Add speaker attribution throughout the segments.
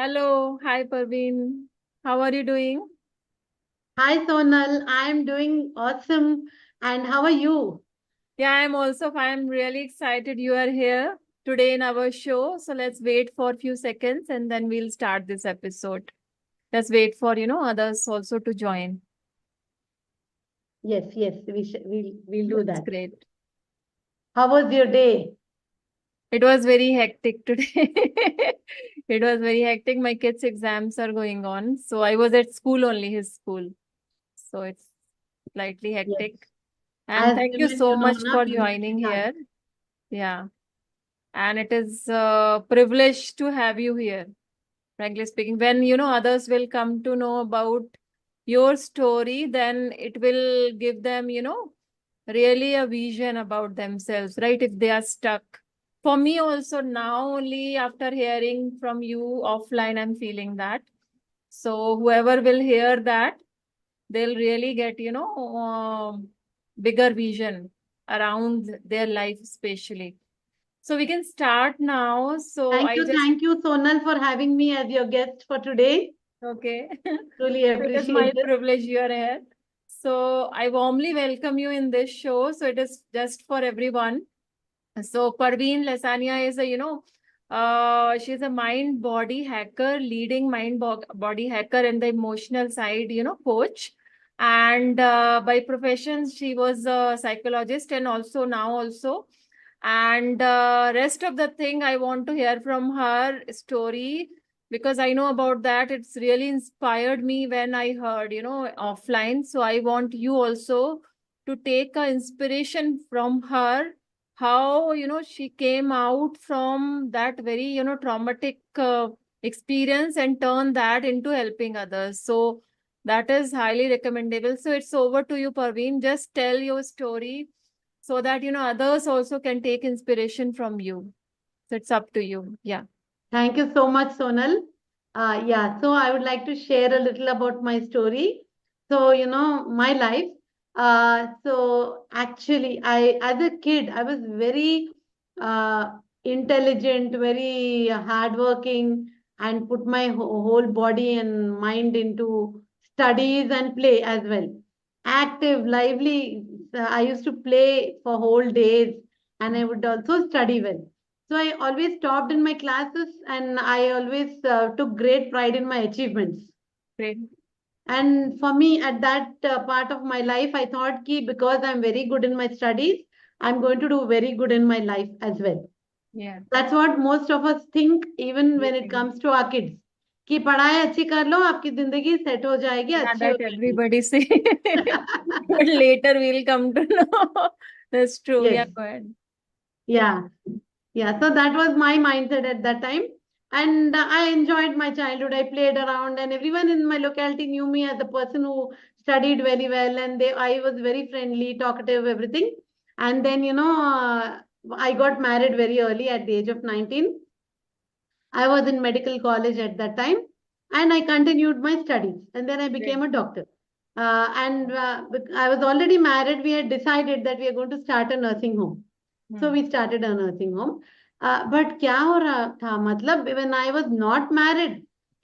Speaker 1: Hello, hi Parvin. How are you doing?
Speaker 2: Hi Sonal, I am doing awesome. And how are you?
Speaker 1: Yeah, I'm also fine. I'm really excited you are here today in our show. So let's wait for a few seconds and then we'll start this episode. Let's wait for, others also to join.
Speaker 2: Yes, we'll do
Speaker 1: That's
Speaker 2: that.
Speaker 1: great.
Speaker 2: How was your day?
Speaker 1: It was very hectic today. It was very hectic. My kids' exams are going on. So I was at school only, his school. So it's slightly
Speaker 2: Yes.
Speaker 1: hectic. And
Speaker 2: As
Speaker 1: thank you
Speaker 2: women,
Speaker 1: so much
Speaker 2: na,
Speaker 1: for
Speaker 2: we
Speaker 1: joining
Speaker 2: multitask.
Speaker 1: here. Yeah. And it is a privilege to have you here, frankly speaking. When, others will come to know about your story, then it will give them, really a vision about themselves, right? If they are stuck. For me also now only after hearing from you offline, I'm feeling that. So whoever will hear that, they'll really get, bigger vision around their life, especially. So we can start now. So I just,
Speaker 2: Thank you, Sonal, for having me as your guest for today.
Speaker 1: okay.
Speaker 2: Truly
Speaker 1: So it is my
Speaker 2: appreciate it.
Speaker 1: privilege you are here. So I warmly welcome you in this show. So it is just for everyone. So Parveen Lasania is a, she's a mind body hacker, leading body hacker and the emotional side, coach. And by profession, she was a psychologist and also now also. And rest of the thing, I want to hear from her story because I know about that. It's really inspired me when I heard, offline. So I want you also to take a inspiration from her how she came out from that very traumatic experience and turn that into helping others. So that is highly recommendable. So it's over to you, Parveen. Just tell your story so that others also can take inspiration from you. So it's up to you. Yeah.
Speaker 2: Thank you so much, Sonal. So I would like to share a little about my story. So, my life. So actually, as a kid, I was very uh, intelligent, very hardworking, and put my whole body and mind into studies and play as well. Active, lively. I used to play for whole days, and I would also study well. So I always topped in my classes and I always took great pride in my achievements.
Speaker 1: Great.
Speaker 2: And for me, at that part of my life, I thought ki because I'm very good in my studies, I'm going to do very good in my life as well.
Speaker 1: Yeah.
Speaker 2: That's what most of us think, even when it comes to our kids. कि पढ़ाई अच्छी कर लो आपकी जिंदगी set हो जाएगी
Speaker 1: Yeah,
Speaker 2: अच्छी हो
Speaker 1: that
Speaker 2: जाएगी.
Speaker 1: everybody say. But later we'll come to know. That's true. Yeah,
Speaker 2: Yes.
Speaker 1: go ahead.
Speaker 2: Yeah. Yeah, so that was my mindset at that time. And I enjoyed my childhood. I played around, and everyone in my locality knew me as the person who studied very well. And I was very friendly, talkative, everything. And then, I got married very early at the age of 19. I was in medical college at that time, and I continued my studies. And then I
Speaker 1: Great.
Speaker 2: became a doctor. I was already married. We had decided that we are going to start a nursing home. So
Speaker 1: Hmm.
Speaker 2: we started a nursing home. But क्या हो रहा था मतलब when I was not married,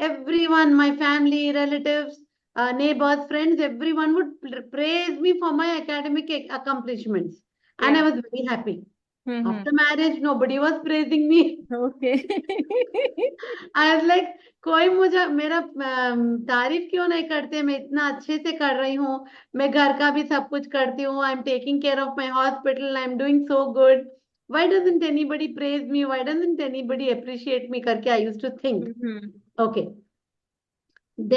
Speaker 2: everyone, my family, relatives, neighbors, friends, everyone would praise me for my academic accomplishments, and I
Speaker 1: Yeah.
Speaker 2: was very happy.
Speaker 1: Mm-hmm.
Speaker 2: After marriage, nobody was praising me.
Speaker 1: Okay.
Speaker 2: I was like, कोई मुझे मेरा तारीफ क्यों नहीं करते? मैं इतना अच्छे से कर रही हूँ. मैं घर का भी सब कुछ करती हूँ. I'm taking care of my hospital. I'm doing so good. Why doesn't anybody praise me? Why doesn't anybody appreciate me? करके I used to think.
Speaker 1: Mm-hmm.
Speaker 2: Okay.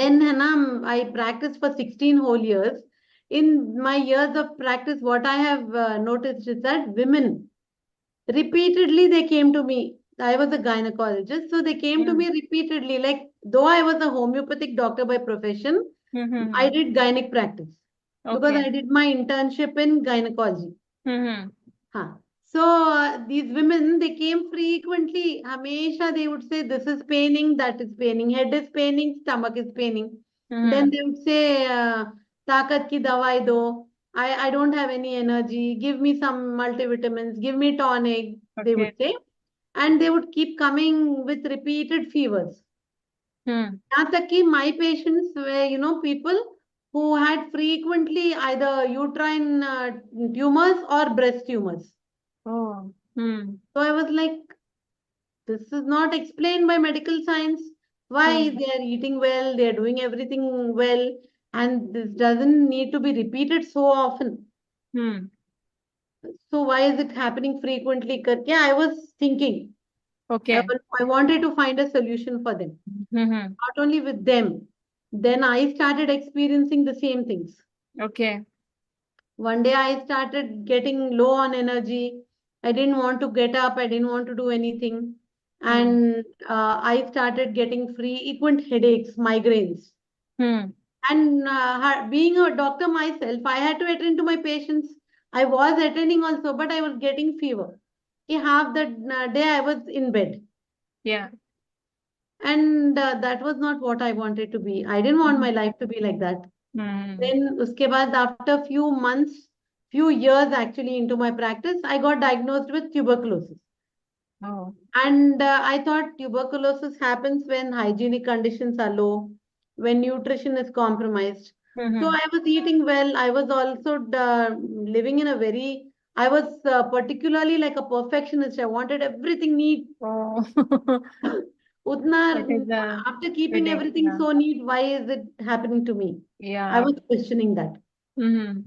Speaker 2: Then है ना, I practiced for 16 whole years. In my years of practice, what I have noticed is that women repeatedly they came to me. I was a gynecologist, so they came to me repeatedly. Like, though I was a homeopathic doctor by profession, I
Speaker 1: Mm-hmm.
Speaker 2: did gynec practice because
Speaker 1: Okay.
Speaker 2: I did my internship in gynecology.
Speaker 1: Mm-hmm.
Speaker 2: Huh. So these women they came frequently. Hamesha they would say this is paining, that is paining, head is paining, stomach is paining. Then
Speaker 1: Mm-hmm.
Speaker 2: they would say ताकत की दवाई दो. I don't have any energy. Give me some multivitamins. Give me tonic. They
Speaker 1: Okay.
Speaker 2: would say, and they would keep coming with repeated fevers. यहाँ तक कि my patients were, people who had frequently either uterine tumors or breast tumors.
Speaker 1: Oh.
Speaker 2: So I was like, this is not explained by medical science. Why they are eating well, they are doing everything well, and this doesn't need to be repeated so often. So why is it happening frequently? करके I was thinking.
Speaker 1: Okay.
Speaker 2: I wanted to find a solution for them. Not only with them. Then I started experiencing the same things.
Speaker 1: Okay.
Speaker 2: One day I started getting low on energy. I didn't want to get up. I didn't want to do anything. And I started getting frequent headaches, migraines. And being a doctor myself, I had to attend to my patients. I was attending also, but I was getting fever. Half the day I was in bed.
Speaker 1: Yeah.
Speaker 2: And that was not what I wanted to be. I didn't want my life to be like that. Then uske baad, after few months, few years actually into my practice, I got diagnosed with tuberculosis.
Speaker 1: Oh.
Speaker 2: And I thought tuberculosis happens when hygienic conditions are low, when nutrition is compromised. So I was eating well. I was also living in a very, I was particularly like a perfectionist. I wanted everything neat.
Speaker 1: Oh. That is
Speaker 2: Utna,
Speaker 1: a
Speaker 2: after keeping
Speaker 1: headache.
Speaker 2: everything
Speaker 1: Yeah.
Speaker 2: so neat, why is it happening to me? I
Speaker 1: Yeah.
Speaker 2: was questioning that.
Speaker 1: Mm-hmm.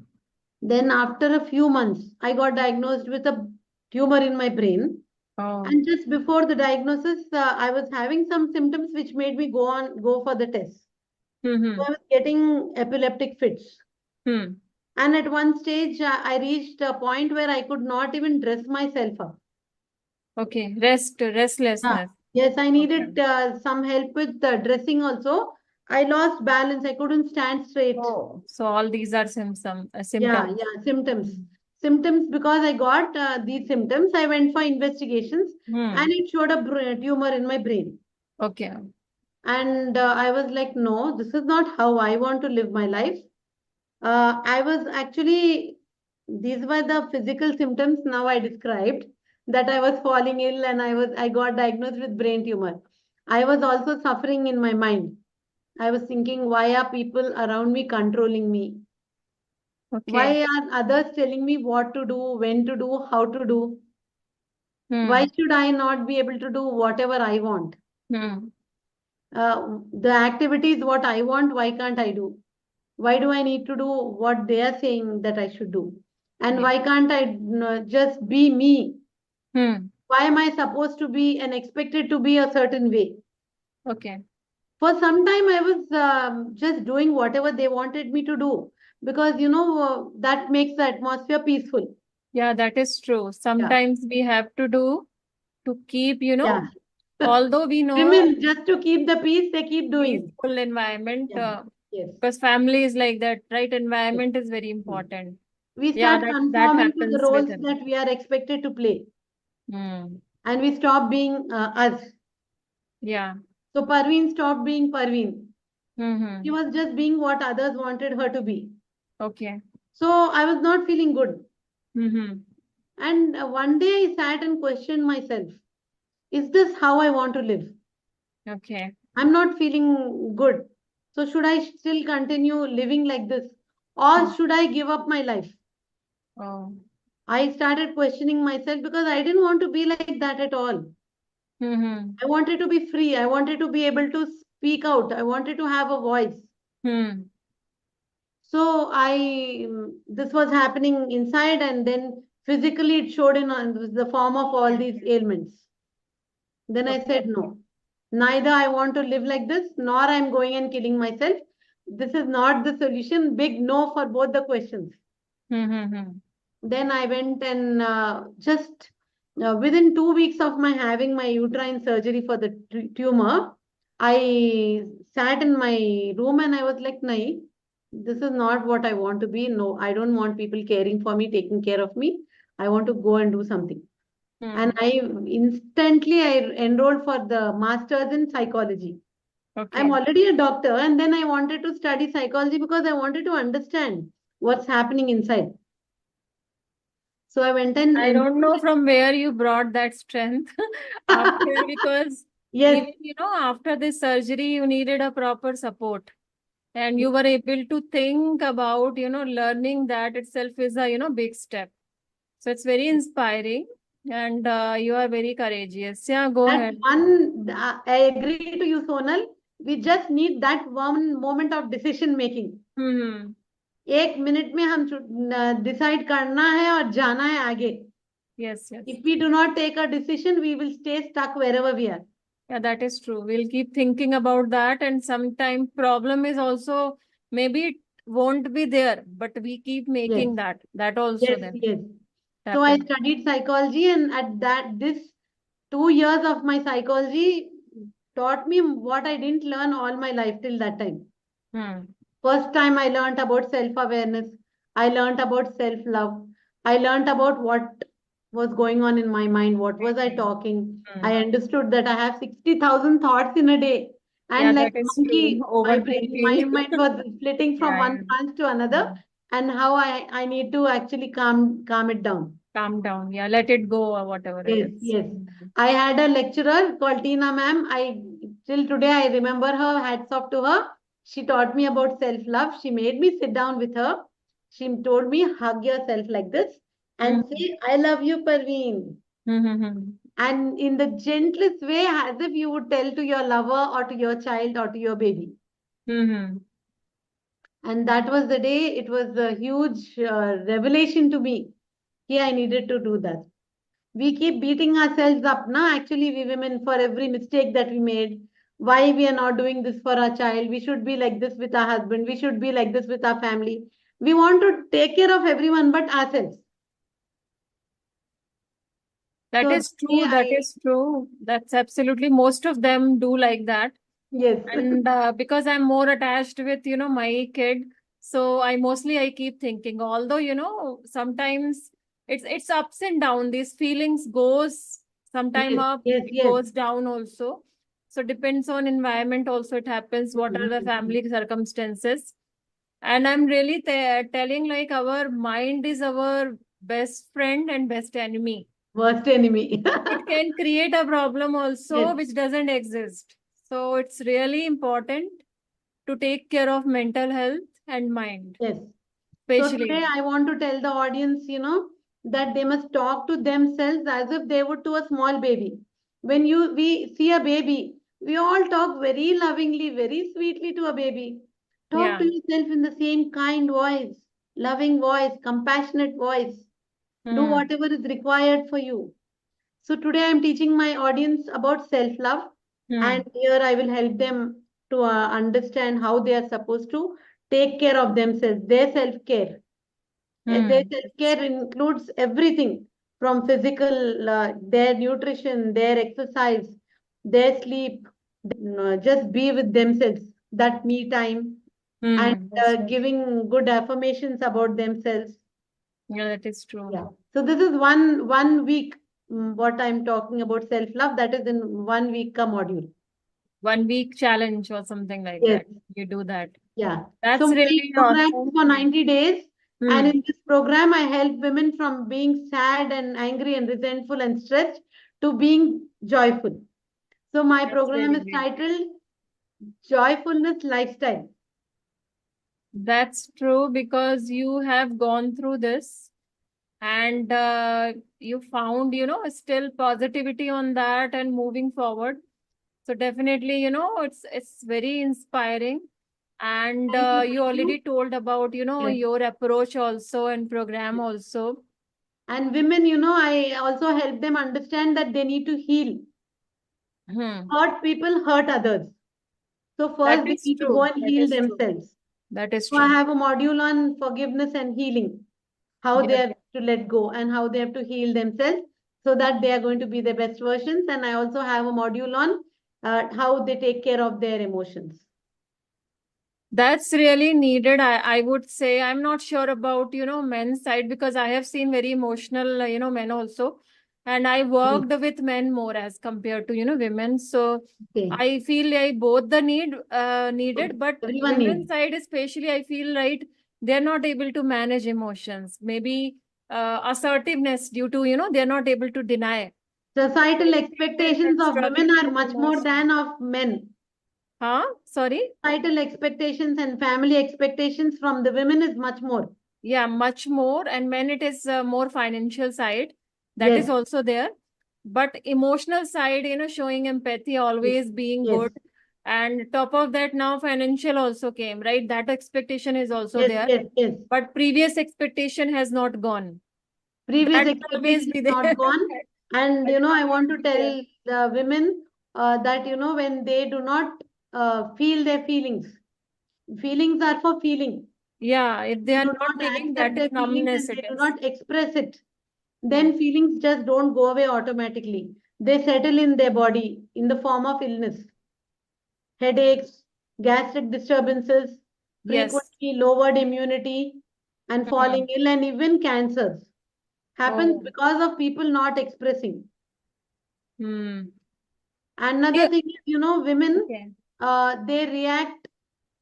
Speaker 2: Then after a few months, I got diagnosed with a tumor in my brain.
Speaker 1: Oh.
Speaker 2: And just before the diagnosis, I was having some symptoms which made me go for the test. So I was getting epileptic fits. And at one stage, I reached a point where I could not even dress myself up.
Speaker 1: Okay.
Speaker 2: Yeah.
Speaker 1: Restlessness.
Speaker 2: Yes, I
Speaker 1: Okay.
Speaker 2: needed some help with dressing also. I lost balance. I couldn't stand straight.
Speaker 1: Oh, so all these are
Speaker 2: Yeah,
Speaker 1: symptoms.
Speaker 2: yeah, symptoms. Symptoms, because I got these symptoms, I went for investigations and it showed a tumor in my brain.
Speaker 1: Okay.
Speaker 2: And I was like, no, this is not how I want to live my life. I was actually, these were the physical symptoms now I described, that I was falling ill and I got diagnosed with brain tumor. I was also suffering in my mind. I was thinking, why are people around me controlling me?
Speaker 1: Okay.
Speaker 2: Why are others telling me what to do, when to do, how to do? Why
Speaker 1: Hmm.
Speaker 2: should I not be able to do whatever I want?
Speaker 1: Hmm.
Speaker 2: The activity is what I want, why can't I do? Why do I need to do what they are saying that I should do? And
Speaker 1: Yeah.
Speaker 2: why can't I just be me?
Speaker 1: Hmm.
Speaker 2: Why am I supposed to be and expected to be a certain way?
Speaker 1: Okay.
Speaker 2: For some time, I was just doing whatever they wanted me to do because, that makes the atmosphere peaceful.
Speaker 1: Yeah, that is true.
Speaker 2: Yeah.
Speaker 1: Sometimes we have to do to keep,
Speaker 2: Yeah.
Speaker 1: although we know
Speaker 2: Women, just to keep the peace, they keep doing.
Speaker 1: peaceful environment,
Speaker 2: Yeah. Yes.
Speaker 1: because family is like that, right?
Speaker 2: Yes.
Speaker 1: Environment is very
Speaker 2: Hmm.
Speaker 1: important.
Speaker 2: We
Speaker 1: Yeah,
Speaker 2: start
Speaker 1: that
Speaker 2: conforming to the
Speaker 1: happens with
Speaker 2: roles
Speaker 1: him.
Speaker 2: that we are expected to play,
Speaker 1: Hmm.
Speaker 2: and we stop being us.
Speaker 1: Yeah.
Speaker 2: So Parveen stopped being Parveen. She
Speaker 1: Mm-hmm.
Speaker 2: was just being what others wanted her to be.
Speaker 1: Okay.
Speaker 2: So I was not feeling good.
Speaker 1: Mm-hmm.
Speaker 2: And one day I sat and questioned myself, is this how I want to live?
Speaker 1: Okay.
Speaker 2: I'm not feeling good. So should I still continue living like this? Or should I give up my life?
Speaker 1: Oh.
Speaker 2: I started questioning myself because I didn't want to be like that at all.
Speaker 1: Mm-hmm.
Speaker 2: I wanted to be free. I wanted to be able to speak out. I wanted to have a voice.
Speaker 1: Hmm.
Speaker 2: So this was happening inside, and then physically it showed in the form of all these ailments. Then I said,
Speaker 1: Okay.
Speaker 2: no, neither I want to live like this, nor I'm going and killing myself. This is not the solution. Big no for both the questions.
Speaker 1: Mm-hmm.
Speaker 2: Then I went and just within 2 weeks of my having my uterine surgery for the tumor, I sat in my room and I was like, "Nahi, this is not what I want to be. No, I don't want people caring for me, taking care of me. I want to go and do something." And
Speaker 1: Hmm.
Speaker 2: I enrolled for the master's in psychology. I'm
Speaker 1: Okay.
Speaker 2: already a doctor, and then I wanted to study psychology because I wanted to understand what's happening inside. So I went and
Speaker 1: I don't
Speaker 2: enrolled.
Speaker 1: know from where you brought that strength after, because
Speaker 2: Yes,
Speaker 1: Even, after this surgery, you needed a proper support. And you were able to think about, learning that itself is a, big step. So it's very inspiring and you are very courageous. Yeah, go
Speaker 2: that
Speaker 1: ahead.
Speaker 2: one, I agree to you, Sonal. We just need that one moment of decision making.
Speaker 1: Hmm.
Speaker 2: 1 minute में हम decide करना है और जाना है आगे.
Speaker 1: Yes, yes.
Speaker 2: If we do not take a decision, we will stay stuck wherever we are.
Speaker 1: Yeah, that is true. We'll keep thinking about that, and sometime problem is also maybe it won't be there, but we keep
Speaker 2: Yes,
Speaker 1: making that also
Speaker 2: yes,
Speaker 1: then
Speaker 2: yes. So I
Speaker 1: happen.
Speaker 2: studied psychology, and at that, this 2 years of my psychology taught me what I didn't learn all my life till that time.
Speaker 1: Hmm.
Speaker 2: First time I learned about self-awareness. I learned about self-love. I learned about what was going on in my mind. What was I talking?
Speaker 1: Hmm.
Speaker 2: I understood that I have 60,000 thoughts in a day.
Speaker 1: Yeah,
Speaker 2: And like
Speaker 1: that is true.
Speaker 2: monkey, my
Speaker 1: Overthinking.
Speaker 2: mind was flitting from
Speaker 1: Yeah,
Speaker 2: one
Speaker 1: yeah.
Speaker 2: branch to another,
Speaker 1: Hmm.
Speaker 2: and how I need to actually calm it down.
Speaker 1: Calm down. Yeah, let it go or whatever it
Speaker 2: Yes,
Speaker 1: is.
Speaker 2: yes. I had a lecturer called Tina ma'am. I till today I remember her. Hats off to her. She taught me about self-love. She made me sit down with her. She told me hug yourself like this and
Speaker 1: Mm-hmm.
Speaker 2: say, I love you, Parveen.
Speaker 1: Mm-hmm.
Speaker 2: And in the gentlest way, as if you would tell to your lover or to your child or to your baby.
Speaker 1: Mm-hmm.
Speaker 2: And that was the day. It was a huge revelation to me. Yeah, I needed to do that. We keep beating ourselves up now, actually, we women, for every mistake that we made. Why we are not doing this for our child? We should be like this with our husband. We should be like this with our family. We want to take care of everyone but ourselves.
Speaker 1: That
Speaker 2: So
Speaker 1: is true. That is true. That's absolutely, most of them do like that.
Speaker 2: yes.
Speaker 1: And because I'm more attached with, my kid, so I keep thinking, although, sometimes it's ups and down. These feelings goes sometime
Speaker 2: Yes,
Speaker 1: up,
Speaker 2: yes,
Speaker 1: it
Speaker 2: yes.
Speaker 1: goes down also. So depends on environment also it happens, what are the family circumstances. And I'm really telling like our mind is our best friend and best enemy.
Speaker 2: Worst enemy.
Speaker 1: It can create a problem
Speaker 2: Yes,
Speaker 1: also which doesn't exist. So it's really important to take care of mental health and mind,
Speaker 2: yes. So
Speaker 1: especially.
Speaker 2: today I want to tell the audience, that they must talk to themselves as if they would to a small baby. When we see a baby, we all talk very lovingly, very sweetly to a baby. Talk
Speaker 1: Yeah.
Speaker 2: to yourself in the same kind voice, loving voice, compassionate voice. Do
Speaker 1: Hmm.
Speaker 2: whatever is required for you. So today I'm teaching my audience about self-love, and
Speaker 1: Hmm.
Speaker 2: here I will help them to understand how they are supposed to take care of themselves, their self-care. Their
Speaker 1: Hmm.
Speaker 2: self-care includes everything from physical, their nutrition, their exercise, their sleep, just be with themselves, that me time, and
Speaker 1: Hmm. That's right.
Speaker 2: giving good affirmations about themselves.
Speaker 1: Yeah, that is true.
Speaker 2: Yeah. So this is one week, what I'm talking about self-love, that is in 1 week ka module.
Speaker 1: 1 week challenge or something like
Speaker 2: Yes.
Speaker 1: that. You do that.
Speaker 2: Yeah. So
Speaker 1: That's
Speaker 2: my
Speaker 1: really
Speaker 2: program is
Speaker 1: awesome.
Speaker 2: for 90 days. And
Speaker 1: Hmm.
Speaker 2: in this program, I help women from being sad and angry and resentful and stressed to being joyful. So my
Speaker 1: That's
Speaker 2: program
Speaker 1: very
Speaker 2: is
Speaker 1: great.
Speaker 2: titled Joyfulness Lifestyle.
Speaker 1: That's true because you have gone through this and you found, still positivity on that and moving forward. So definitely, it's very inspiring. And
Speaker 2: Thank you.
Speaker 1: you
Speaker 2: Thank you.
Speaker 1: already told about,
Speaker 2: Yes.
Speaker 1: your approach also and program also.
Speaker 2: And women, I also help them understand that they need to heal.
Speaker 1: Hmm.
Speaker 2: Hurt people hurt others. So
Speaker 1: That
Speaker 2: first they
Speaker 1: is
Speaker 2: need to go
Speaker 1: true.
Speaker 2: and
Speaker 1: That
Speaker 2: heal
Speaker 1: is true.
Speaker 2: themselves.
Speaker 1: That is
Speaker 2: So I
Speaker 1: true.
Speaker 2: have a module on forgiveness and healing, how they
Speaker 1: Yeah.
Speaker 2: have to let go and how they have to heal themselves so that they are going to be their best versions. And I also have a module on how they take care of their emotions.
Speaker 1: That's really needed. I would say I'm not sure about, men's side because I have seen very emotional, men also. And I
Speaker 2: Yes.
Speaker 1: worked with men more as compared to, women. So
Speaker 2: Okay.
Speaker 1: I feel like both the needed, but
Speaker 2: Everyone
Speaker 1: women's
Speaker 2: needs.
Speaker 1: side especially, I feel right, they're not able to manage emotions. Maybe assertiveness due to, they're not able to deny.
Speaker 2: Societal
Speaker 1: I feel that
Speaker 2: expectations
Speaker 1: I'm
Speaker 2: of women
Speaker 1: struggling
Speaker 2: are
Speaker 1: with
Speaker 2: much more
Speaker 1: emotion.
Speaker 2: than of men.
Speaker 1: Huh? Sorry?
Speaker 2: Societal expectations and family expectations from the women is much more.
Speaker 1: Yeah, much more. And when it is more financial side, that is
Speaker 2: Yes,
Speaker 1: also there. But emotional side, showing empathy,
Speaker 2: yes,
Speaker 1: always being
Speaker 2: yes,
Speaker 1: good. And top of that, now financial also came, right? That expectation is also
Speaker 2: yes,
Speaker 1: there.
Speaker 2: yes, yes.
Speaker 1: But previous expectation has not gone.
Speaker 2: Previous
Speaker 1: That will always
Speaker 2: expectation
Speaker 1: be
Speaker 2: is
Speaker 1: there.
Speaker 2: not gone. And,
Speaker 1: That will
Speaker 2: I want
Speaker 1: always
Speaker 2: to
Speaker 1: be there.
Speaker 2: tell the women that, when they do not feel their feelings, feelings are for feeling.
Speaker 1: Yeah, if they
Speaker 2: They
Speaker 1: are
Speaker 2: do
Speaker 1: not
Speaker 2: not
Speaker 1: feeling,
Speaker 2: accept
Speaker 1: that is
Speaker 2: their feelings
Speaker 1: numbness
Speaker 2: and
Speaker 1: it
Speaker 2: they do
Speaker 1: is.
Speaker 2: not express it.
Speaker 1: Hmm.
Speaker 2: Then feelings just don't go away automatically. They settle in their body in the form of illness, headaches, gastric disturbances,
Speaker 1: Yes.
Speaker 2: frequently lowered immunity, and
Speaker 1: Hmm.
Speaker 2: falling ill, and even cancers. Happens
Speaker 1: Oh.
Speaker 2: because of people not expressing.
Speaker 1: Hmm.
Speaker 2: Another
Speaker 1: Yeah.
Speaker 2: thing is, women,
Speaker 1: Okay.
Speaker 2: they react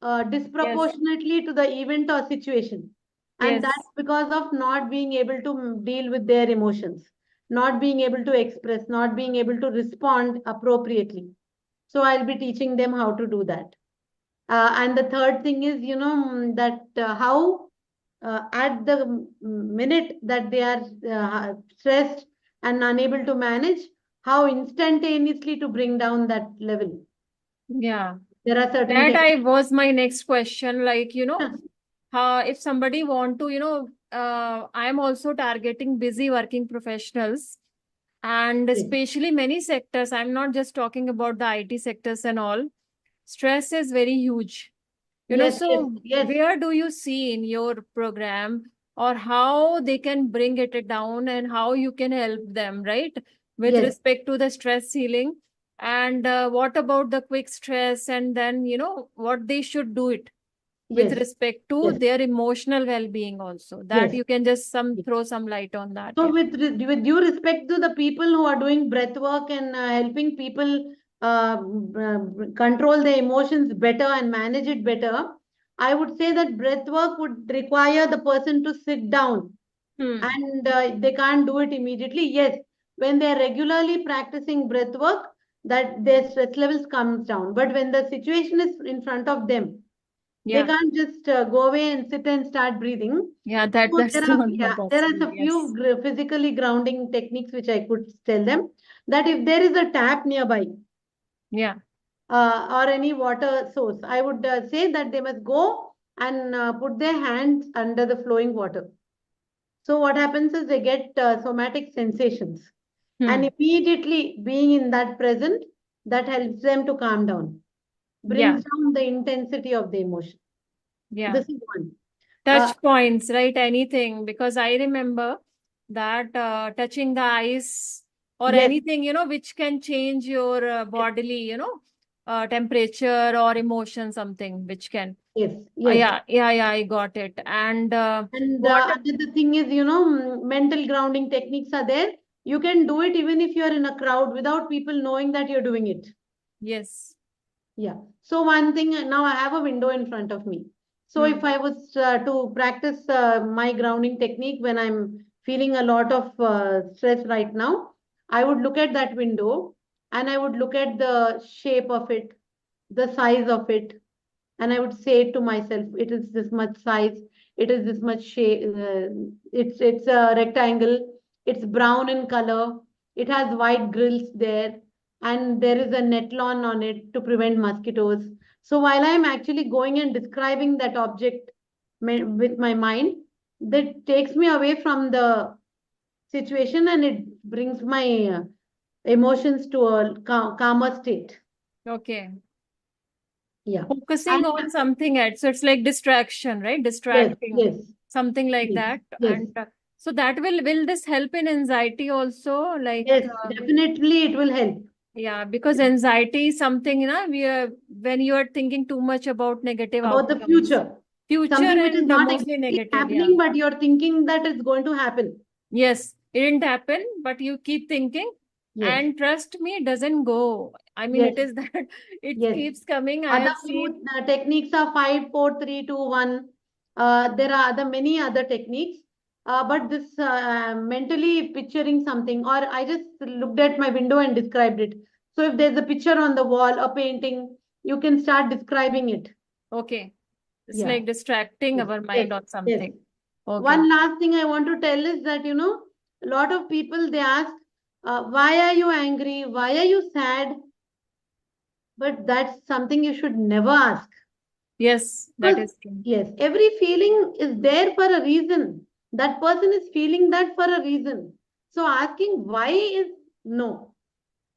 Speaker 1: Yes.
Speaker 2: disproportionately to the event or situation. And that's
Speaker 1: Yes.
Speaker 2: because of not being able to deal with their emotions, not being able to express, not being able to respond appropriately. So I'll be teaching them how to do that. And the third thing is, that how at the minute that they are stressed and unable to manage, how instantaneously to bring down that level.
Speaker 1: Yeah.
Speaker 2: There are certain
Speaker 1: That I
Speaker 2: techniques.
Speaker 1: was my next question. Like, if somebody want to, I'm also targeting busy working professionals and
Speaker 2: Yes,
Speaker 1: especially many sectors. I'm not just talking about the IT sectors and all. Stress is very huge.
Speaker 2: yes, yes,
Speaker 1: So
Speaker 2: yes,
Speaker 1: where do you see in your program or how they can bring it down and how you can help them, right? With
Speaker 2: yes,
Speaker 1: respect to the stress healing. And what about the quick stress and then, what they should do it with
Speaker 2: yes,
Speaker 1: respect to
Speaker 2: yes,
Speaker 1: their emotional well-being also. That
Speaker 2: yes.
Speaker 1: you can just
Speaker 2: Yes.
Speaker 1: throw some light on that.
Speaker 2: So
Speaker 1: Yeah.
Speaker 2: with due respect to the people who are doing breath work and helping people control their emotions better and manage it better, I would say that breath work would require the person to sit down
Speaker 1: Hmm.
Speaker 2: and they can't do it immediately. Yes, when they are regularly practicing breath work, that their stress levels comes down. But when the situation is in front of them, they
Speaker 1: Yeah.
Speaker 2: can't just go away and sit and start breathing.
Speaker 1: Yeah, that
Speaker 2: So
Speaker 1: that's
Speaker 2: there are,
Speaker 1: not
Speaker 2: yeah, there
Speaker 1: possible.
Speaker 2: are a few
Speaker 1: Yes.
Speaker 2: physically grounding techniques which I could tell them, that if there is a tap nearby
Speaker 1: Yeah.
Speaker 2: or any water source, I would say that they must go and put their hands under the flowing water. So what happens is they get somatic sensations, and
Speaker 1: Hmm.
Speaker 2: immediately being in that present, that helps them to calm down,
Speaker 1: Yeah.
Speaker 2: brings down the intensity of the emotion.
Speaker 1: Yeah.
Speaker 2: This is one. Uh,
Speaker 1: Touch points, right? Anything, because I remember that touching the ice or
Speaker 2: yes,
Speaker 1: anything, which can change your
Speaker 2: yes,
Speaker 1: bodily, temperature or emotion, something which can.
Speaker 2: yes, yes.
Speaker 1: Yeah, yeah, yeah, I got it. And
Speaker 2: And
Speaker 1: what?
Speaker 2: another thing is, mental grounding techniques are there. You can do it even if you're in a crowd without people knowing that you're doing it.
Speaker 1: Yes.
Speaker 2: Yeah. So one thing, now I have a window in front of me. So if
Speaker 1: Hmm.
Speaker 2: I was to practice my grounding technique when I'm feeling a lot of stress right now, I would look at that window and I would look at the shape of it, the size of it, and I would say to myself, it is this much size, it is this much shape, it's a rectangle, it's brown in color, it has white grills there, and there is a net lawn on it to prevent mosquitoes. So while I'm actually going and describing that object with my mind, that takes me away from the situation and it brings my emotions to a calmer state.
Speaker 1: Okay.
Speaker 2: Yeah.
Speaker 1: Focusing
Speaker 2: And
Speaker 1: on something else. So it's like distraction, right?
Speaker 2: yes,
Speaker 1: Distracting,
Speaker 2: yes,
Speaker 1: something like
Speaker 2: yes,
Speaker 1: that.
Speaker 2: yes.
Speaker 1: And so that will this help in anxiety also? Like,
Speaker 2: Yes, definitely it will help.
Speaker 1: yeah, because anxiety is something, we are, when you are thinking too much about negative
Speaker 2: About the
Speaker 1: outcomes,
Speaker 2: future.
Speaker 1: future
Speaker 2: Something which is
Speaker 1: and
Speaker 2: not
Speaker 1: mostly
Speaker 2: exactly
Speaker 1: negative. Yeah.
Speaker 2: happening, but you're thinking that it's going to happen.
Speaker 1: Yes, it didn't happen, but you keep thinking,
Speaker 2: Yes,
Speaker 1: and trust me, it doesn't go. I mean,
Speaker 2: yes,
Speaker 1: it is that it
Speaker 2: yes.
Speaker 1: keeps coming. I
Speaker 2: Other
Speaker 1: have seen.
Speaker 2: few techniques are 5, 4, 3, 2, 1. There are other many other techniques. but this mentally picturing something, or I just looked at my window and described it. So if there's a picture on the wall, a painting, you can start describing it.
Speaker 1: Okay. It's
Speaker 2: Yeah.
Speaker 1: like distracting
Speaker 2: Yes.
Speaker 1: our
Speaker 2: Yes.
Speaker 1: mind on
Speaker 2: Yes.
Speaker 1: something. Okay.
Speaker 2: One last thing I want to tell is that, a lot of people, they ask, why are you angry? Why are you sad? But that's something you should never ask.
Speaker 1: Yes, that
Speaker 2: Because,
Speaker 1: is true.
Speaker 2: yes, every feeling is there for a reason. That person is feeling that for a reason. So asking why is no.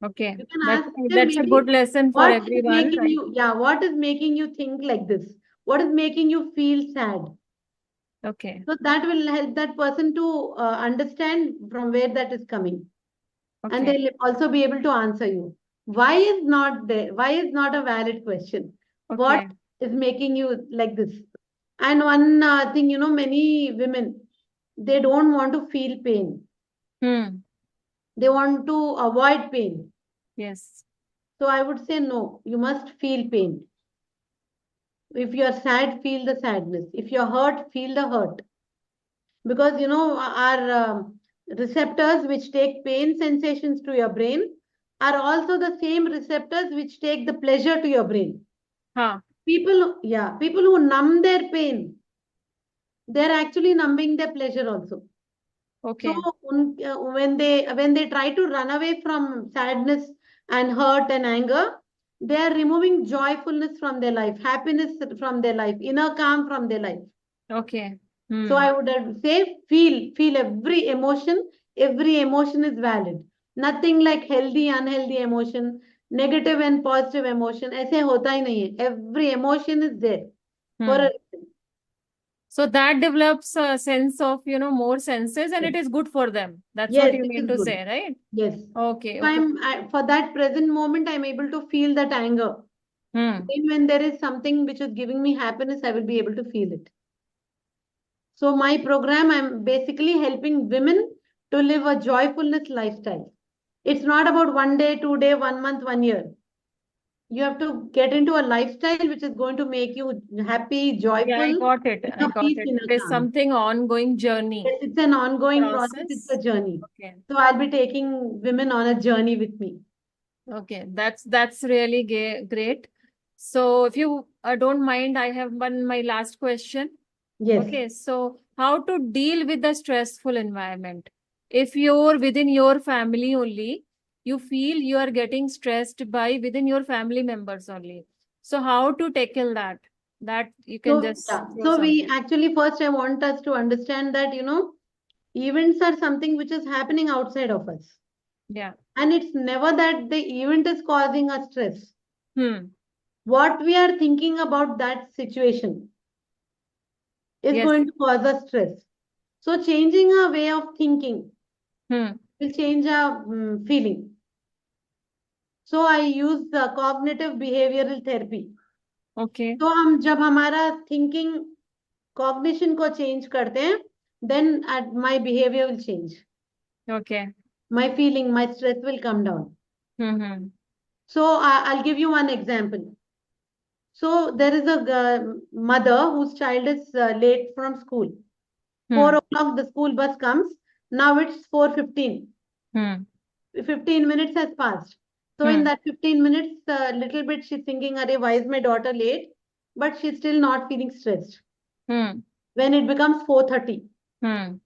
Speaker 1: Okay.
Speaker 2: You can
Speaker 1: That's
Speaker 2: ask them
Speaker 1: that's a
Speaker 2: maybe
Speaker 1: good lesson for
Speaker 2: what is
Speaker 1: everyone,
Speaker 2: making
Speaker 1: right?
Speaker 2: you, yeah, what is making you think like this? What is making you feel sad?
Speaker 1: Okay.
Speaker 2: So that will help that person to understand from where that is coming. And
Speaker 1: Okay.
Speaker 2: they'll also be able to answer you. Why is not there? Why is not a valid question? What
Speaker 1: Okay.
Speaker 2: is making you like this? And one thing, many women, they don't want to feel pain.
Speaker 1: Hmm.
Speaker 2: They want to avoid pain.
Speaker 1: Yes.
Speaker 2: So I would say no, you must feel pain. If you're sad, feel the sadness. If you're hurt, feel the hurt. Because, our receptors which take pain sensations to your brain are also the same receptors which take the pleasure to your brain.
Speaker 1: Huh.
Speaker 2: People who numb their pain, they're actually numbing their pleasure also. So
Speaker 1: Okay.
Speaker 2: when they try to run away from sadness and hurt and anger, they are removing joyfulness from their life, happiness from their life, inner calm from their life.
Speaker 1: Okay.
Speaker 2: So
Speaker 1: Hmm.
Speaker 2: I would say feel every emotion. Every emotion is valid. Nothing like healthy, unhealthy emotion, negative and positive emotion. ऐसे होता ही नहीं है. Every emotion is there for a
Speaker 1: Hmm.
Speaker 2: reason.
Speaker 1: So that develops a sense of, more senses and
Speaker 2: Yes,
Speaker 1: it is good for them. That's what
Speaker 2: yes,
Speaker 1: you
Speaker 2: it
Speaker 1: mean
Speaker 2: is
Speaker 1: to
Speaker 2: good.
Speaker 1: say, right?
Speaker 2: Yes.
Speaker 1: Okay.
Speaker 2: If
Speaker 1: Okay.
Speaker 2: for that present moment, I'm able to feel that anger.
Speaker 1: Hmm.
Speaker 2: Then when there is something which is giving me happiness, I will be able to feel it. So my program, I'm basically helping women to live a joyfulness lifestyle. It's not about 1 day, 2 day, 1 month, 1 year. You have to get into a lifestyle which is going to make you happy,
Speaker 1: Yeah, I
Speaker 2: joyful,
Speaker 1: got it. I
Speaker 2: inner
Speaker 1: got
Speaker 2: peace,
Speaker 1: it.
Speaker 2: inner
Speaker 1: It is
Speaker 2: calm.
Speaker 1: something ongoing journey
Speaker 2: Yes, it's an ongoing process, it's a
Speaker 1: process.
Speaker 2: journey.
Speaker 1: Okay.
Speaker 2: So I'll be taking women on a journey with me.
Speaker 1: Okay, that's really great. So if you don't mind, I have my last question.
Speaker 2: Yes.
Speaker 1: Okay, so how to deal with the stressful environment? If you're within your family only, you feel you are getting stressed by within your family members only. So how to tackle that? That you can
Speaker 2: So,
Speaker 1: just
Speaker 2: yeah.
Speaker 1: throw
Speaker 2: So we
Speaker 1: some.
Speaker 2: actually first I want us to understand that, events are something which is happening outside of us.
Speaker 1: Yeah.
Speaker 2: And it's never that the event is causing us stress.
Speaker 1: Hmm.
Speaker 2: What we are thinking about that situation is
Speaker 1: Yes.
Speaker 2: going to cause us stress. So changing our way of thinking
Speaker 1: Hmm.
Speaker 2: will change our feeling. So I use the cognitive behavioral therapy.
Speaker 1: Okay.
Speaker 2: तो हम जब हमारा thinking cognition को change करते हैं, then my behavior will change.
Speaker 1: Okay.
Speaker 2: My feeling, my stress will come down.
Speaker 1: Hmm.
Speaker 2: So I'll give you one example. So there is a mother whose child is late from school.
Speaker 1: Hmm.
Speaker 2: 4 o'clock the school bus comes. Now it's 4:15.
Speaker 1: Hmm.
Speaker 2: 15 minutes has passed. So in
Speaker 1: Hmm.
Speaker 2: that 15 minutes, a little bit she's thinking, Arey, why is my daughter late? But she's still not feeling stressed.
Speaker 1: Hmm.
Speaker 2: When it becomes 4:30,
Speaker 1: Hmm.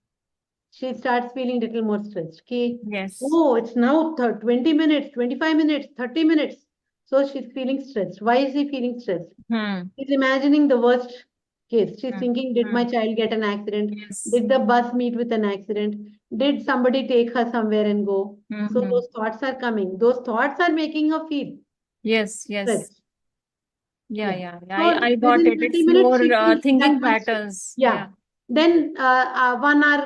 Speaker 2: she starts feeling little more stressed. Okay,
Speaker 1: Yes.
Speaker 2: oh, it's now 20 minutes, 25 minutes, 30 minutes. So she's feeling stressed. Why is she feeling stressed?
Speaker 1: Hmm.
Speaker 2: She's imagining the worst case. She's
Speaker 1: Hmm.
Speaker 2: thinking, did my
Speaker 1: Hmm.
Speaker 2: child get an accident?
Speaker 1: Yes.
Speaker 2: Did the bus meet with an accident? Did somebody take her somewhere and go? So
Speaker 1: Hmm.
Speaker 2: those thoughts are coming. Those thoughts are making her feel
Speaker 1: Yes. Yes.
Speaker 2: stressed.
Speaker 1: Yeah.
Speaker 2: Yeah.
Speaker 1: Yeah.
Speaker 2: So
Speaker 1: I got
Speaker 2: within
Speaker 1: it.
Speaker 2: 30
Speaker 1: It's
Speaker 2: minutes,
Speaker 1: more
Speaker 2: she feels that
Speaker 1: thinking
Speaker 2: much.
Speaker 1: patterns.
Speaker 2: Yeah.
Speaker 1: Yeah.
Speaker 2: Then 1 hour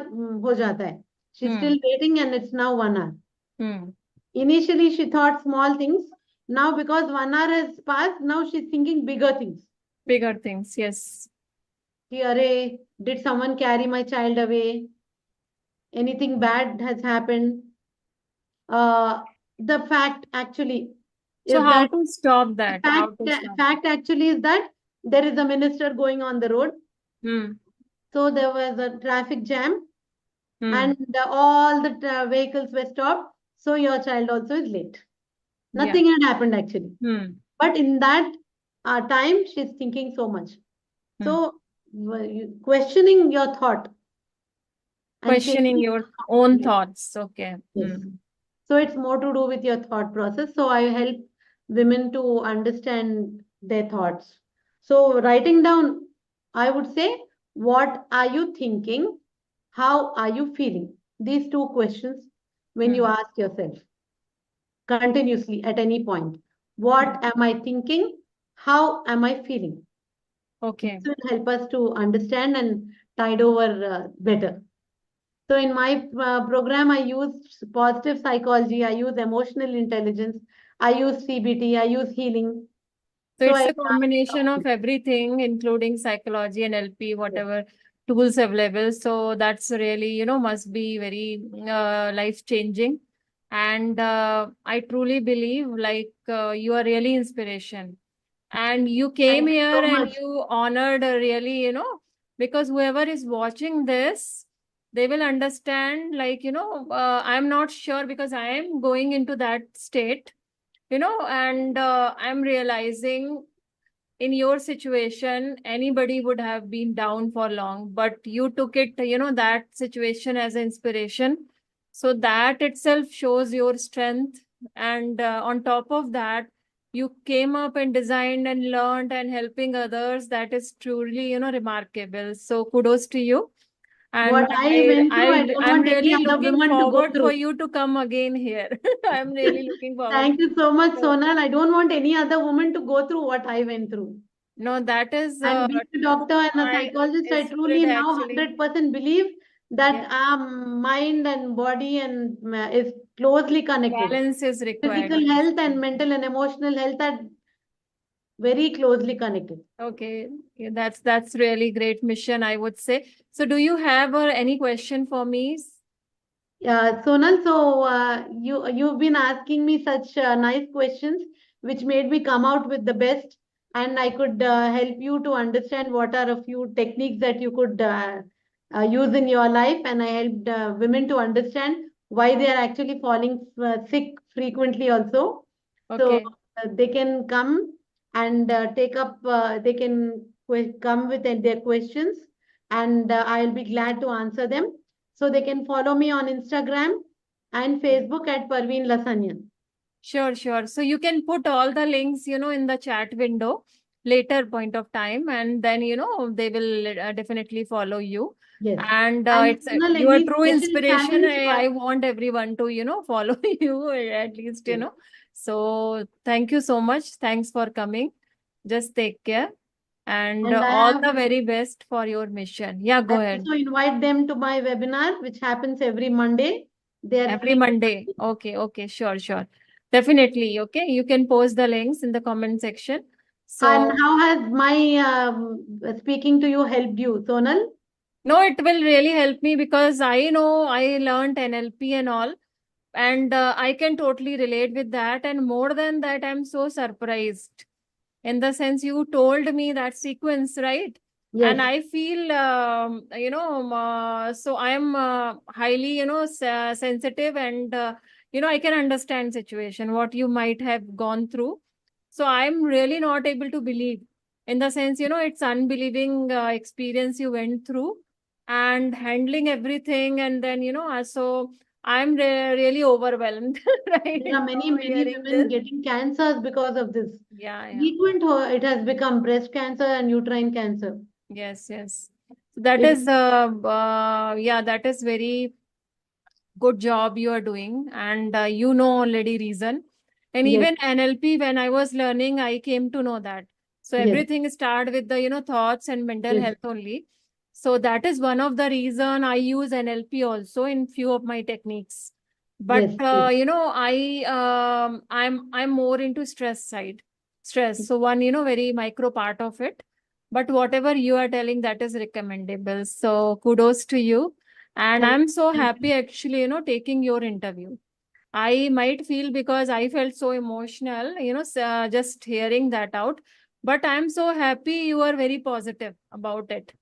Speaker 2: हो जाता है. She's
Speaker 1: Hmm.
Speaker 2: still waiting and it's now 1 hour.
Speaker 1: Hmm.
Speaker 2: Initially, she thought small things. Now, because 1 hour has passed, now she's thinking bigger things.
Speaker 1: Bigger things. Yes.
Speaker 2: कि अरे, did someone carry my child away? Anything bad has happened. Uh, the fact actually
Speaker 1: So
Speaker 2: is
Speaker 1: how
Speaker 2: that
Speaker 1: to stop
Speaker 2: the
Speaker 1: that?
Speaker 2: fact
Speaker 1: How to stop?
Speaker 2: fact actually is that there is a minister going on the road.
Speaker 1: Hmm.
Speaker 2: So there was a traffic jam. and all the vehicles were stopped. So your child also is late.
Speaker 1: Yeah.
Speaker 2: Nothing had happened actually. But in that time, she's thinking so much. So questioning your thought and
Speaker 1: Questioning
Speaker 2: changing
Speaker 1: your
Speaker 2: your
Speaker 1: own
Speaker 2: thought.
Speaker 1: thoughts. Okay.
Speaker 2: Yes. So it's more to do with your thought process. So I help women to understand their thoughts. So writing down, I would say, what are you thinking? How are you feeling? These two questions when you ask yourself continuously at any point. What am I thinking? How am I feeling?
Speaker 1: Okay.
Speaker 2: This will help us to understand and tide over better. So in my program, I use positive psychology, I use emotional intelligence, I use CBT, I use healing.
Speaker 1: So
Speaker 2: So
Speaker 1: it's
Speaker 2: I
Speaker 1: a combination of everything, including psychology and LP, whatever tools available. So that's really, must be very life changing. And I truly believe like you are really inspiration. And you came
Speaker 2: thank you
Speaker 1: here
Speaker 2: so
Speaker 1: and
Speaker 2: much.
Speaker 1: you honored really, because whoever is watching this, they will understand like, I'm not sure because I am going into that state, and I'm realizing in your situation anybody would have been down for long, but you took it, that situation as an inspiration. So that itself shows your strength. And on top of that, you came up and designed and learned and helping others. That is truly, remarkable. So kudos to you.
Speaker 2: What
Speaker 1: And
Speaker 2: I went through, I don't
Speaker 1: I'm
Speaker 2: want any
Speaker 1: really
Speaker 2: other
Speaker 1: looking
Speaker 2: woman to go
Speaker 1: forward for
Speaker 2: through.
Speaker 1: you to come again here. I'm really looking forward.
Speaker 2: Thank you so much,
Speaker 1: So,
Speaker 2: Sonal. I don't want any other woman to go through what I went through.
Speaker 1: no, that is
Speaker 2: And being a
Speaker 1: true.
Speaker 2: doctor and a
Speaker 1: I
Speaker 2: psychologist, I
Speaker 1: spirit
Speaker 2: truly now
Speaker 1: actually.
Speaker 2: 100% believe
Speaker 1: Yeah,
Speaker 2: that mind and body and is closely connected.
Speaker 1: balance is required.
Speaker 2: Physical
Speaker 1: Yes.
Speaker 2: health and mental and emotional health are very closely connected.
Speaker 1: Okay, yeah, that's really great mission, I would say. So, do you have any question for me?
Speaker 2: Yeah, Sonal, so you've been asking me such nice questions, which made me come out with the best, and I could help you to understand what are a few techniques that you could use in your life, and I helped women to understand why they are actually falling sick frequently also. So
Speaker 1: Okay.
Speaker 2: they can come and take up. They can come with their questions, and I'll be glad to answer them. So they can follow me on Instagram and Facebook at Parvin Lasania.
Speaker 1: Sure, sure. So you can put all the links, in the chat window later point of time, and then, they will definitely follow you.
Speaker 2: Yes.
Speaker 1: And
Speaker 2: And
Speaker 1: it's
Speaker 2: Sonal,
Speaker 1: you are
Speaker 2: any
Speaker 1: true
Speaker 2: special
Speaker 1: inspiration.
Speaker 2: challenge?
Speaker 1: I want everyone to, follow you at least,
Speaker 2: Yes.
Speaker 1: So thank you so much. Thanks for coming. Just take care and
Speaker 2: And
Speaker 1: all the very best for your mission. Yeah,
Speaker 2: I
Speaker 1: go ahead.
Speaker 2: also invite them to my webinar, which happens every Monday. They are
Speaker 1: Every
Speaker 2: free.
Speaker 1: Monday. Okay, okay, sure, sure. Definitely. Okay. You can post the links in the comment section.
Speaker 2: And
Speaker 1: So,
Speaker 2: how has my speaking to you helped you, Sonal?
Speaker 1: no, it will really help me because I know I learned NLP and all, and I can totally relate with that. And more than that, I'm so surprised in the sense you told me that sequence, right? And
Speaker 2: Yes.
Speaker 1: I feel, so I'm highly, sensitive and, I can understand situation, what you might have gone through. So I'm really not able to believe in the sense, it's unbelieving experience you went through and handling everything. And then, so I'm really overwhelmed, right?
Speaker 2: There are many,
Speaker 1: Now
Speaker 2: many
Speaker 1: hearing
Speaker 2: women
Speaker 1: this.
Speaker 2: getting cancers because of this.
Speaker 1: Yeah, yeah.
Speaker 2: Frequent, it has become breast cancer and uterine cancer.
Speaker 1: Yes, yes. That
Speaker 2: It,
Speaker 1: is, yeah, that is very good job you are doing, and you know already reason. And
Speaker 2: yes,
Speaker 1: even NLP, when I was learning, I came to know that. So
Speaker 2: yes,
Speaker 1: everything start with the thoughts and mental
Speaker 2: yes,
Speaker 1: health only. So that is one of the reason I use NLP also in few of my techniques. But
Speaker 2: yes, yes.
Speaker 1: I'm more into stress side, stress. So one very micro part of it. But whatever you are telling, that is recommendable. So kudos to you. And
Speaker 2: Thank,
Speaker 1: I'm so
Speaker 2: thank
Speaker 1: happy actually, taking your interview. I might feel because I felt so emotional, just hearing that out. But I'm so happy you are very positive about it.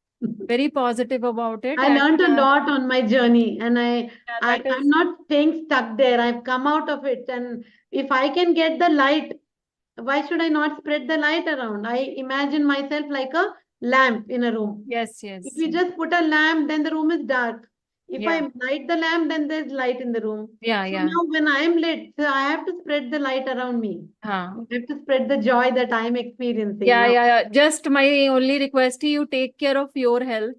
Speaker 1: very positive about it.
Speaker 2: I
Speaker 1: And
Speaker 2: learned a lot on my journey, and
Speaker 1: yeah, that
Speaker 2: I'm
Speaker 1: is,
Speaker 2: not staying stuck there. I've come out of it, and if I can get the light, why should I not spread the light around? I imagine myself like a lamp in a room.
Speaker 1: yes,
Speaker 2: If
Speaker 1: yes.
Speaker 2: we just put a lamp, then the room is dark. If I
Speaker 1: Yeah,
Speaker 2: light the lamp, then there's light in the room.
Speaker 1: yeah,
Speaker 2: So
Speaker 1: yeah.
Speaker 2: now when I am lit, so I have to spread the light around me.
Speaker 1: Huh.
Speaker 2: I have to spread the joy that I am experiencing
Speaker 1: Yeah,
Speaker 2: now.
Speaker 1: yeah, yeah. Just my only request to you, take care of your health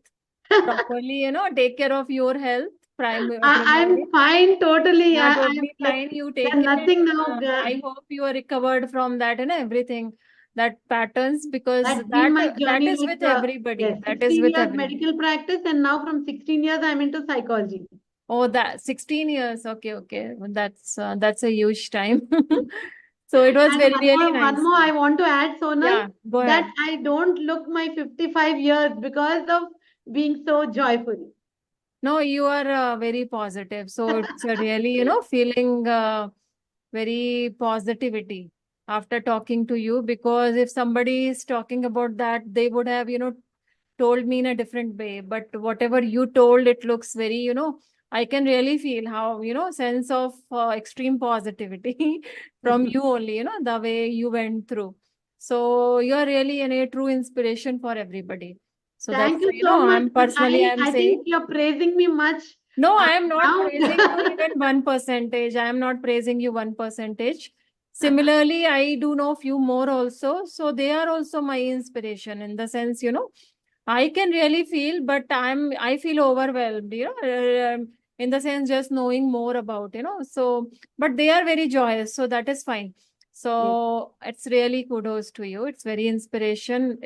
Speaker 1: properly, take care of your health primarily.
Speaker 2: I'm fine totally.
Speaker 1: Yeah,
Speaker 2: I'm
Speaker 1: totally fine. You take
Speaker 2: done
Speaker 1: it.
Speaker 2: nothing now.
Speaker 1: I hope you are recovered from that and everything, that patterns, because
Speaker 2: That's been my
Speaker 1: that
Speaker 2: journey.
Speaker 1: is
Speaker 2: Like,
Speaker 1: with everybody.
Speaker 2: yes,
Speaker 1: That is
Speaker 2: 16
Speaker 1: with
Speaker 2: years
Speaker 1: everybody.
Speaker 2: medical practice, and now from 16 years, I'm into psychology.
Speaker 1: Oh, that 16 years. Okay, okay. Well, that's a huge time. So it was
Speaker 2: And
Speaker 1: very, really
Speaker 2: one
Speaker 1: nice.
Speaker 2: more I want to add, Sonal,
Speaker 1: Yeah, go
Speaker 2: that
Speaker 1: ahead.
Speaker 2: I don't look my 55 years because of being so joyful.
Speaker 1: No, you are very positive. So it's a really, feeling very positivity after talking to you, because if somebody is talking about that, they would have, told me in a different way. But whatever you told, it looks very, I can really feel how, sense of extreme positivity from you only, the way you went through. So you're really a true inspiration for everybody. So that's,
Speaker 2: Thank you so much.
Speaker 1: I'm
Speaker 2: But
Speaker 1: personally, I'm
Speaker 2: I think
Speaker 1: saying,
Speaker 2: you're praising me much
Speaker 1: no, I am not
Speaker 2: now.
Speaker 1: praising you even 1%. I am not praising you 1%. Similarly, I do know few more also. So they are also my inspiration in the sense, I can really feel, but I feel overwhelmed, in the sense just knowing more about, so, but they are very joyous. So that is fine.
Speaker 2: Yes.
Speaker 1: So it's really kudos to you. It's very inspiration.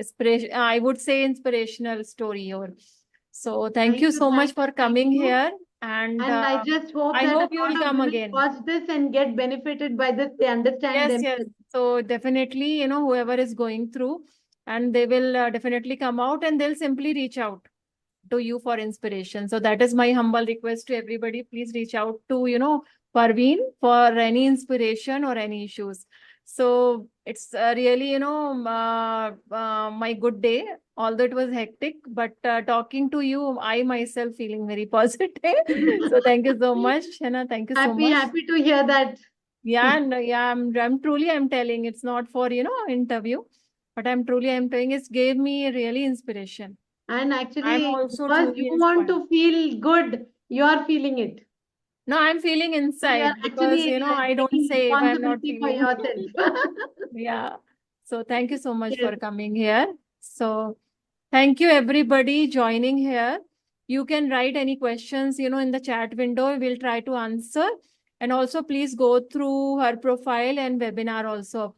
Speaker 1: I would say inspirational story. Or so thank you so much for
Speaker 2: Thank
Speaker 1: coming
Speaker 2: you.
Speaker 1: here. And
Speaker 2: And I just hope
Speaker 1: I
Speaker 2: that a
Speaker 1: hope you will
Speaker 2: lot of
Speaker 1: come
Speaker 2: women
Speaker 1: again.
Speaker 2: watch this and get benefited by this. They understand
Speaker 1: Yes, yes.
Speaker 2: themselves.
Speaker 1: So definitely, whoever is going through, and they will definitely come out and they'll simply reach out to you for inspiration. So that is my humble request to everybody. Please reach out to, Parveen for any inspiration or any issues. So it's really, my good day, although it was hectic, but talking to you, I myself feeling very positive. So thank you so much, Hannah. Thank you so much.
Speaker 2: Happy to hear that.
Speaker 1: Yeah, and yeah, I'm truly, I'm telling, it's not for, interview, but I'm telling, it gave me really inspiration.
Speaker 2: And
Speaker 1: I'm
Speaker 2: actually,
Speaker 1: also
Speaker 2: because you
Speaker 1: truly
Speaker 2: want
Speaker 1: inspired.
Speaker 2: to feel good, you are feeling it.
Speaker 1: No, I'm feeling
Speaker 2: So you are
Speaker 1: inside because,
Speaker 2: actually
Speaker 1: I don't
Speaker 2: taking
Speaker 1: say if I'm not
Speaker 2: responsibility for
Speaker 1: feeling.
Speaker 2: yourself.
Speaker 1: Yeah. So thank you so much
Speaker 2: Yes.
Speaker 1: for coming here. So thank you everybody joining here. You can write any questions, in the chat window. We'll try to answer. And also please go through her profile and webinar also.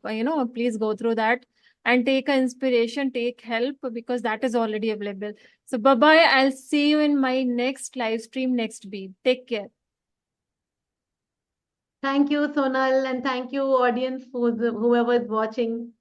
Speaker 1: Please go through that and take inspiration, take help, because that is already available. So bye-bye. I'll see you in my next live stream next week. Take care.
Speaker 2: Thank you, Sonal, and thank you, audience, whoever is watching.